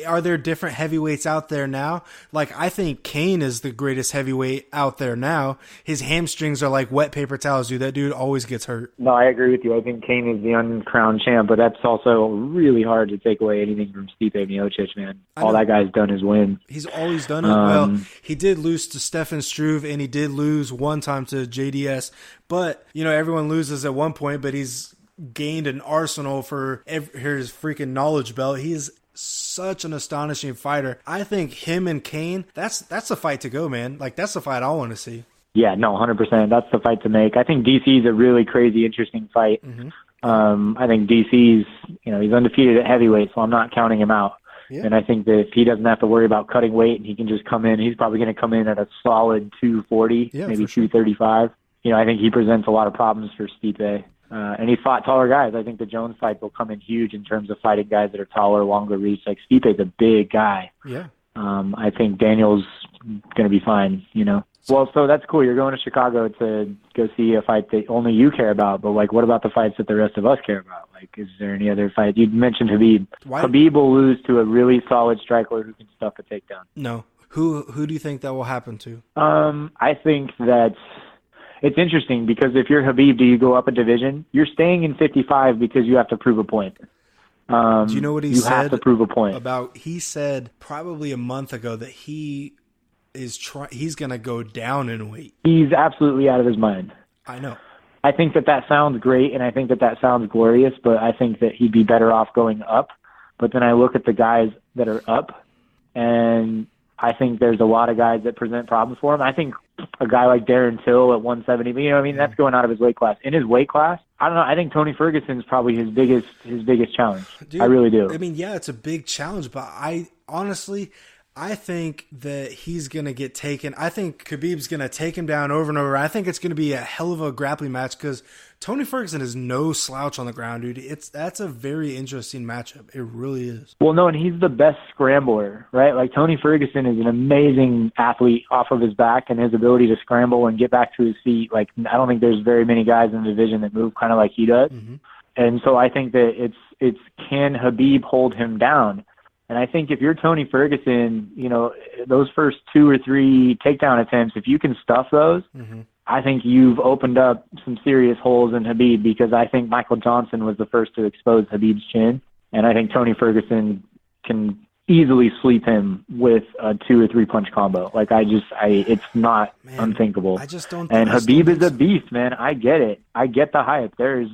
are there different heavyweights out there now? Like, I think Kane is the greatest heavyweight out there now. His hamstrings are like wet paper towels, dude. That dude always gets hurt. No, I agree with you. I think Kane is the uncrowned champ, but that's also really hard to take away anything from Stipe Miocic, man. All that guy's done is win. He's always done it. Well, he did lose to Stefan Struve, and he did lose one time to JDS. But, you know, everyone loses at one point, but he's gained an arsenal for his freaking knowledge belt. He is such an astonishing fighter. I think him and Kane, that's the fight to go, man. Like, that's the fight I want to see. Yeah, no, 100%. That's the fight to make. I think DC's a really crazy, interesting fight. Mm-hmm. I think DC's, you know, he's undefeated at heavyweight, so I'm not counting him out. Yeah. And I think that if he doesn't have to worry about cutting weight and he can just come in, he's probably going to come in at a solid 240, maybe 235. Sure. You know, I think he presents a lot of problems for Stipe. And he fought taller guys. I think the Jones fight will come in huge in terms of fighting guys that are taller, longer reach. Like Stipe's a big guy. Yeah. I think Daniel's going to be fine, you know. Well, so that's cool. You're going to Chicago to go see a fight that only you care about. But, like, what about the fights that the rest of us care about? Like, is there any other fight? You mentioned Khabib. Khabib will lose to a really solid striker who can stuff a takedown. No. Who do you think that will happen to? I think that... It's interesting because if you're Khabib, do you go up a division? You're staying in 55 because you have to prove a point. Do you know what he said? You have to prove a point. He said probably a month ago that he's going to go down in weight. He's absolutely out of his mind. I know. I think that sounds great, and I think that sounds glorious, but I think that he'd be better off going up. But then I look at the guys that are up, and I think there's a lot of guys that present problems for him. I think a guy like Darren Till at 170, you know what I mean? That's going out of his weight class. In his weight class, I don't know. I think Tony Ferguson's probably his biggest challenge. Dude, I really do. I mean, yeah, it's a big challenge, but I think that he's going to get taken. I think Khabib's going to take him down over and over. I think it's going to be a hell of a grappling match because Tony Ferguson is no slouch on the ground, dude. That's a very interesting matchup. It really is. Well, no, and he's the best scrambler, right? Like Tony Ferguson is an amazing athlete off of his back and his ability to scramble and get back to his feet. Like I don't think there's very many guys in the division that move kind of like he does. Mm-hmm. And so I think that it's can Khabib hold him down? And I think if you're Tony Ferguson, you know, those first 2 or 3 takedown attempts, if you can stuff those, mm-hmm. I think you've opened up some serious holes in Khabib because I think Michael Johnson was the first to expose Khabib's chin. And I think Tony Ferguson can easily sweep him with a 2 or 3 punch combo. Like it's not unthinkable. I just don't. And Khabib is a beast, man. I get it. I get the hype. There's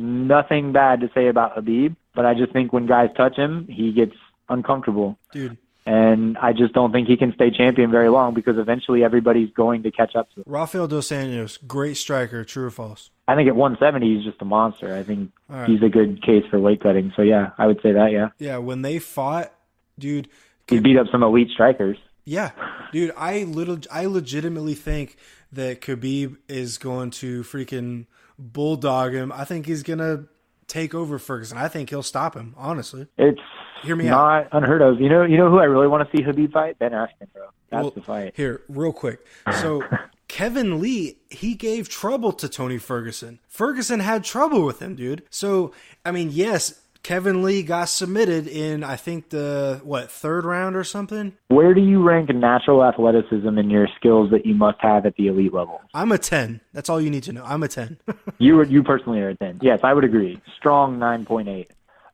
nothing bad to say about Khabib, but I just think when guys touch him, he gets uncomfortable, dude. And I just don't think he can stay champion very long because eventually everybody's going to catch up to him. Rafael Dos Anjos, great striker, true or false? I think at 170 he's just a monster. I think he's a good case for weight cutting. So yeah, I would say that. Yeah. Yeah, when they fought, dude, he beat up some elite strikers. Yeah, dude, I legitimately think that Khabib is going to freaking bulldog him. I think he's gonna take over Ferguson. I think he'll stop him. Honestly, it's not unheard of. You know who I really want to see Khabib fight? Ben Askren, bro. That's the fight. Here, real quick. So Kevin Lee, he gave trouble to Tony Ferguson. Ferguson had trouble with him, dude. So I mean, yes, Kevin Lee got submitted in, I think, the, 3rd round or something? Where do you rank natural athleticism in your skills that you must have at the elite level? I'm a 10. That's all you need to know. I'm a 10. You personally are a 10. Yes, I would agree. Strong 9.8.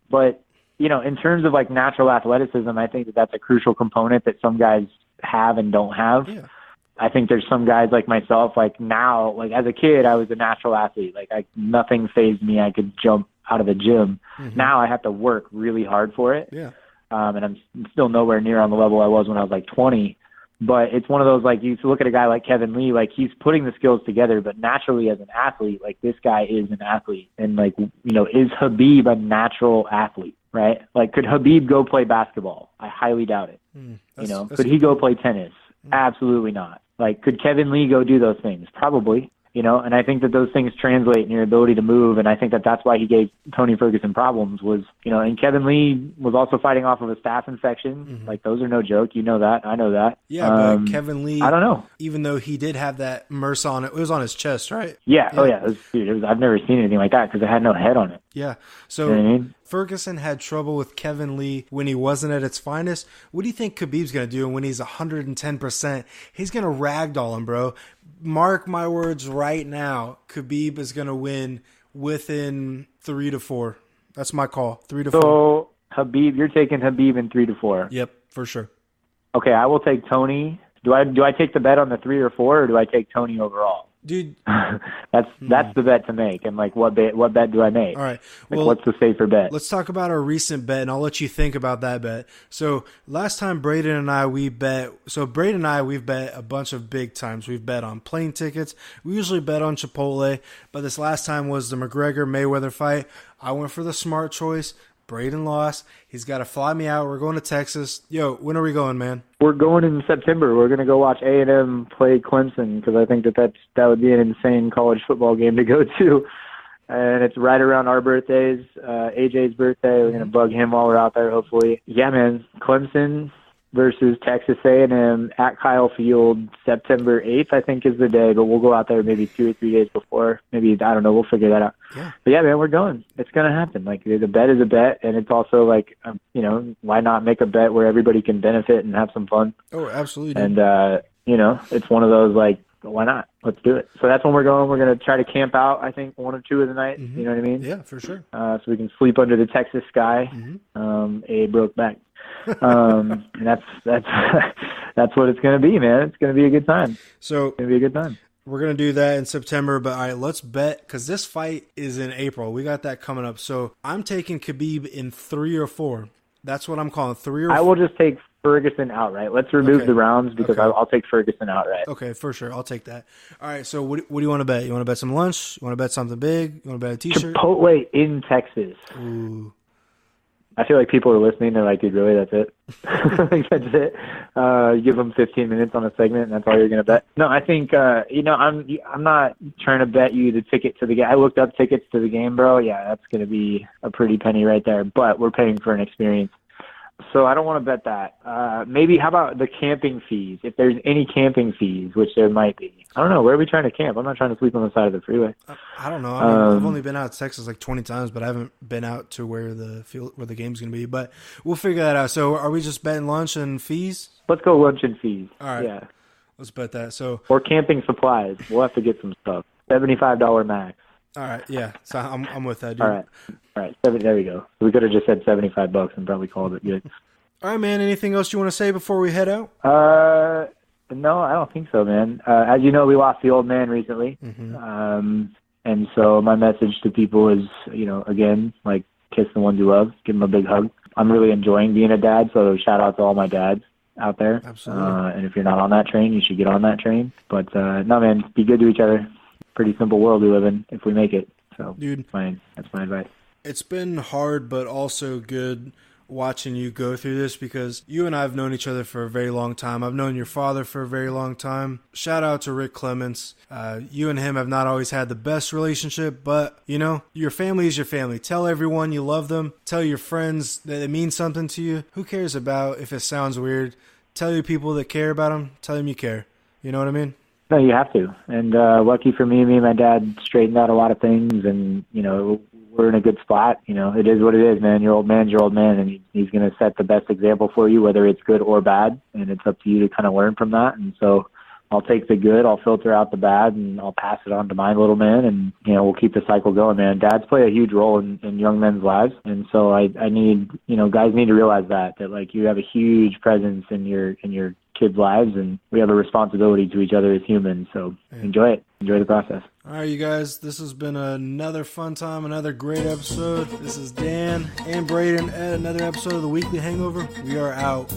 But, you know, in terms of, like, natural athleticism, I think that's a crucial component that some guys have and don't have. Yeah. I think there's some guys like myself, like now, like as a kid, I was a natural athlete. Like nothing fazed me. I could jump out of the gym. Mm-hmm. Now I have to work really hard for it. Yeah. And I'm still nowhere near on the level I was when I was like 20. But it's one of those, like, you look at a guy like Kevin Lee, like he's putting the skills together, but naturally as an athlete, like this guy is an athlete. And like, you know, is Khabib a natural athlete, right? Like could Khabib go play basketball? I highly doubt it. Could he go play tennis? Absolutely not. Like, could Kevin Lee go do those things? Probably, you know, and I think that those things translate in your ability to move, and I think that that's why he gave Tony Ferguson problems was, you know, and Kevin Lee was also fighting off of a staph infection. Mm-hmm. Like, those are no joke. You know that. I know that. Yeah, but Kevin Lee, I don't know. Even though he did have that MRSA on it, it was on his chest, right? Yeah. Oh, yeah. I've never seen anything like that because it had no head on it. Yeah. So you know what I mean? Ferguson had trouble with Kevin Lee when he wasn't at its finest. What do you think Khabib's going to do when he's 110%? He's going to ragdoll him, bro. Mark my words right now. Khabib is going to win within 3 to 4. That's my call. 3 to 4. So, Khabib, you're taking Khabib in 3 to 4. Yep, for sure. Okay, I will take Tony. Do I take the bet on the 3 or 4, or do I take Tony overall? Dude, that's the bet to make. And like, what bet do I make? All right. Well, what's the safer bet? Let's talk about our recent bet, and I'll let you think about that bet. So last time Braden and I, we've bet a bunch of big times. We've bet on plane tickets. We usually bet on Chipotle, but this last time was the McGregor-Mayweather fight. I went for the smart choice. Braden lost. He's got to fly me out. We're going to Texas. Yo, when are we going, man? We're going in September. We're going to go watch A&M play Clemson because I think that would be an insane college football game to go to. And it's right around our birthdays, AJ's birthday. We're going to bug him while we're out there, hopefully. Yeah, man. Clemson versus Texas A&M at Kyle Field, September 8th, I think is the day. But we'll go out there maybe 2 or 3 days before. Maybe, I don't know. We'll figure that out. Yeah. But yeah, man, we're going. It's going to happen. Like, the bet is a bet, and it's also like, you know, why not make a bet where everybody can benefit and have some fun? Oh, absolutely. And, you know, it's one of those, like, why not? Let's do it. So that's when we're going. We're going to try to camp out, I think, 1 or 2 of the night. Mm-hmm. You know what I mean? Yeah, for sure. So we can sleep under the Texas sky. Mm-hmm. A broke back. And that's what it's going to be, man. It's going to be a good time. So it's going to be a good time. We're going to do that in September, but all right, let's bet, because this fight is in April. We got that coming up. So I'm taking Khabib in 3 or 4. That's what I'm calling, 3 or 4. I will just take Ferguson outright. Let's remove the rounds because I'll take Ferguson outright. Okay, for sure. I'll take that. All right, so what do you want to bet? You want to bet some lunch? You want to bet something big? You want to bet a T-shirt? Chipotle in Texas. Ooh. I feel like people are listening. They're like, dude, really? That's it? Like, that's it? You give them 15 minutes on a segment, and that's all you're going to bet? No, I think, I'm not trying to bet you the ticket to the game. I looked up tickets to the game, bro. Yeah, that's going to be a pretty penny right there. But we're paying for an experience. So I don't want to bet that. Maybe how about the camping fees? If there's any camping fees, which there might be. I don't know. Where are we trying to camp? I'm not trying to sleep on the side of the freeway. I don't know. I mean, I've only been out to Texas like 20 times, but I haven't been out to where the game's going to be. But we'll figure that out. So are we just betting lunch and fees? Let's go lunch and fees. All right. Yeah. Let's bet that. So or camping supplies. We'll have to get some stuff. $75 max. All right. Yeah. So I'm with that, dude. All right. There we go. We could have just said $75 and probably called it good. All right, man. Anything else you want to say before we head out? No, I don't think so, man. As you know, we lost the old man recently. Mm-hmm. And so my message to people is, again, like, kiss the ones you love, give them a big hug. I'm really enjoying being a dad, so shout out to all my dads out there. Absolutely. And if you're not on that train, you should get on that train. But, no, man, be good to each other. Pretty simple world we live in if we make it. So, dude, that's my advice. It's been hard, but also good watching you go through this because you and I have known each other for a very long time. I've known your father for a very long time. Shout out to Rick Clements. You and him have not always had the best relationship, but, your family is your family. Tell everyone you love them. Tell your friends that it means something to you. Who cares about if it sounds weird? Tell your people that care about them. Tell them you care. You know what I mean? No, you have to. And lucky for me and my dad straightened out a lot of things, and, we're in a good spot. It is what it is, man. Your old man's your old man, and he's going to set the best example for you, whether it's good or bad, and it's up to you to kind of learn from that. And so I'll take the good, I'll filter out the bad, and I'll pass it on to my little man, and, we'll keep the cycle going, man. Dads play a huge role in young men's lives, and so I need, guys need to realize that, like, you have a huge presence in your kids' lives, and we have a responsibility to each other as humans, so enjoy it. Enjoy the process. All right, you guys, this has been another fun time, another great episode. This is Dan and Braden at another episode of The Weekly Hangover. We are out.